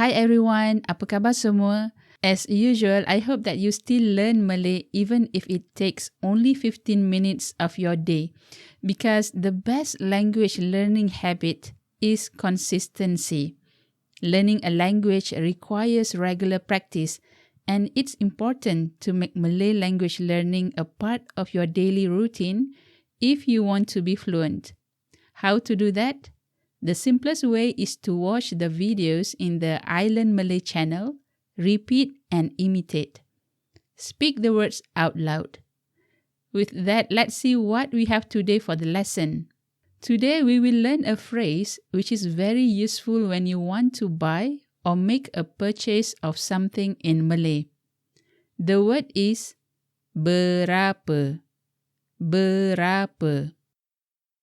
Hi everyone, apa khabar semua? As usual, I hope that you still learn Malay even if it takes only 15 minutes of your day. Because the best language learning habit is consistency. Learning a language requires regular practice, and it's important to make Malay language learning a part of your daily routine if you want to be fluent. How to do that? The simplest way is to watch the videos in the ilearnmalay channel, repeat and imitate. Speak the words out loud. With that, let's see what we have today for the lesson. Today, we will learn a phrase which is very useful when you want to buy or make a purchase of something in Malay. The word is berapa. Berapa.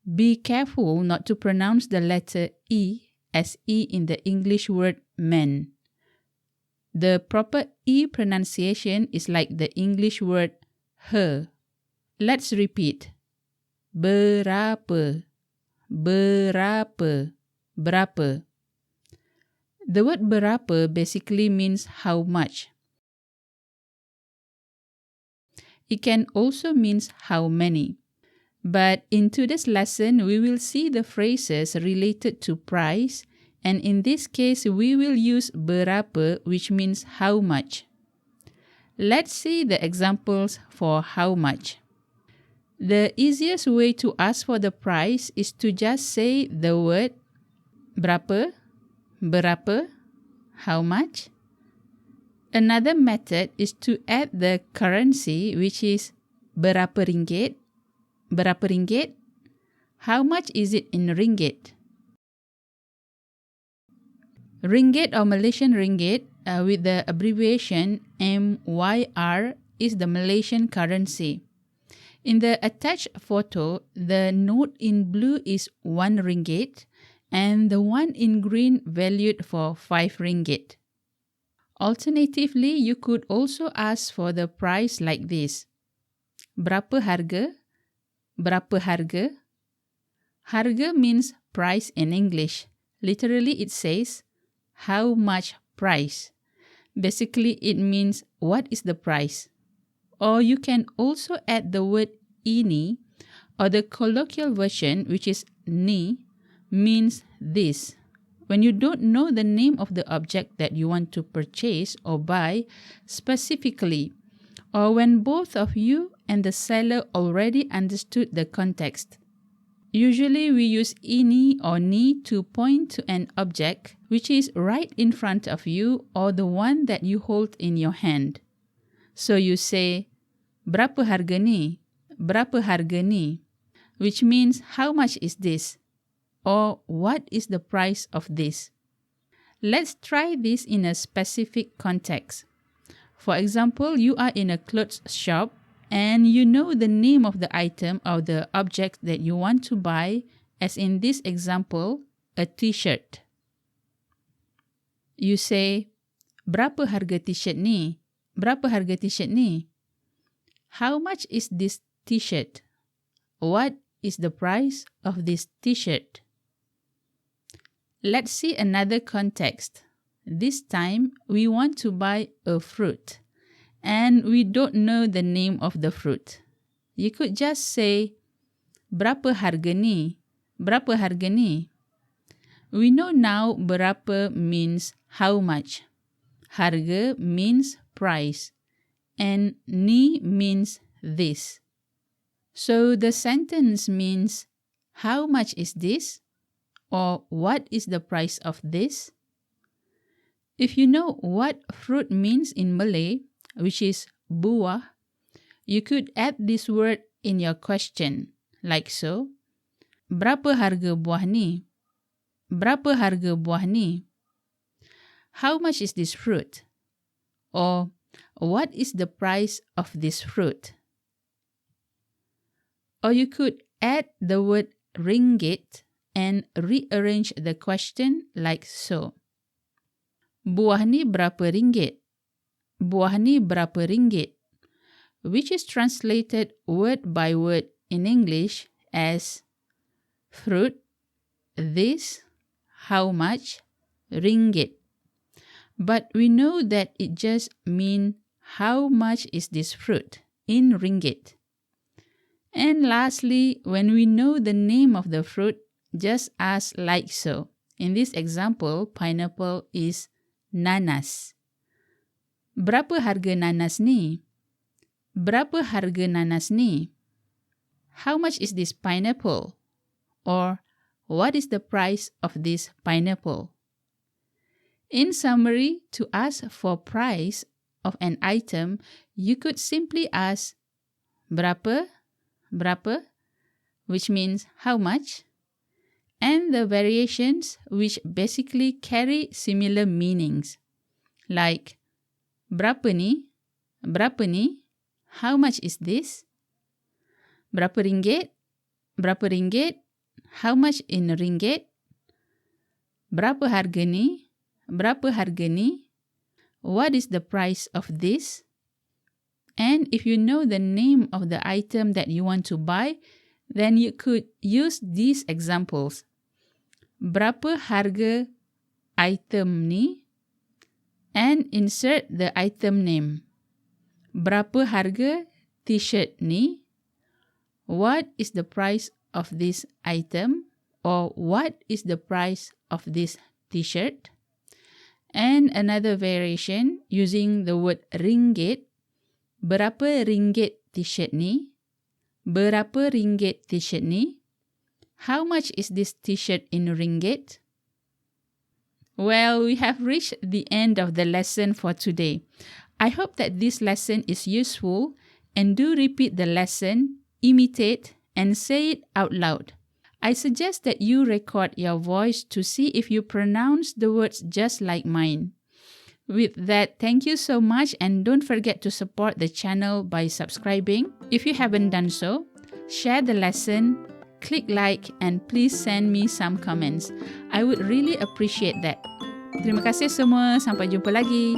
Be careful not to pronounce the letter E as E in the English word man. The proper E pronunciation is like the English word her. Let's repeat. Berapa. Berapa. Berapa. The word berapa basically means how much. It can also mean how many. But in today's lesson, we will see the phrases related to price, and in this case, we will use berapa, which means how much. Let's see the examples for how much. The easiest way to ask for the price is to just say the word berapa, berapa, how much. Another method is to add the currency, which is berapa ringgit. Berapa ringgit? How much is it in ringgit? Ringgit or Malaysian ringgit with the abbreviation MYR is the Malaysian currency. In the attached photo, the note in blue is 1 ringgit and the one in green valued for 5 ringgit. Alternatively, you could also ask for the price like this. Berapa harga? Berapa harga? Harga means price in English. Literally, it says, how much price? Basically, it means what is the price? Or you can also add the word ini, or the colloquial version, which is ni, means this. When you don't know the name of the object that you want to purchase or buy specifically, or when both of you and the seller already understood the context. Usually we use ini or ni to point to an object which is right in front of you or the one that you hold in your hand. So you say, berapa harga ni? Berapa harga ni? Which means how much is this? Or what is the price of this? Let's try this in a specific context. For example, you are in a clothes shop and you know the name of the item or the object that you want to buy, as in this example, a t-shirt. You say, berapa harga t-shirt ni? Berapa harga t-shirt ni? How much is this t-shirt? What is the price of this t-shirt? Let's see another context. This time, we want to buy a fruit, and we don't know the name of the fruit. You could just say, berapa harga ni? Berapa harga ni? We know now berapa means how much. Harga means price, and ni means this. So the sentence means, how much is this? Or what is the price of this? If you know what fruit means in Malay, which is buah, you could add this word in your question, like so. Berapa harga buah ni? Berapa harga buah ni? How much is this fruit? Or what is the price of this fruit? Or you could add the word ringgit and rearrange the question like so. Buah ni berapa ringgit? Buah ni berapa ringgit? Which is translated word by word in English as fruit, this, how much, ringgit. But we know that it just means how much is this fruit in ringgit. And lastly, when we know the name of the fruit, just ask like so. In this example, pineapple is nanas. Berapa harga nanas ni? Berapa harga nanas ni? How much is this pineapple? Or what is the price of this pineapple? In summary, to ask for price of an item, you could simply ask berapa, berapa, which means how much, and the variations which basically carry similar meanings, like berapa ni, how much is this? Berapa ringgit, how much in ringgit? Berapa harga ni, what is the price of this? And if you know the name of the item that you want to buy, then you could use these examples. Berapa harga item ni? And insert the item name. Berapa harga t-shirt ni? What is the price of this item? Or what is the price of this t-shirt? And another variation using the word ringgit. Berapa ringgit t-shirt ni? Berapa ringgit t-shirt ni? How much is this t-shirt in ringgit? Well, we have reached the end of the lesson for today. I hope that this lesson is useful, and do repeat the lesson, imitate, and say it out loud. I suggest that you record your voice to see if you pronounce the words just like mine. With that, thank you so much, and don't forget to support the channel by subscribing. If you haven't done so, share the lesson, click like, and please send me some comments. I would really appreciate that. Terima kasih semua. Sampai jumpa lagi.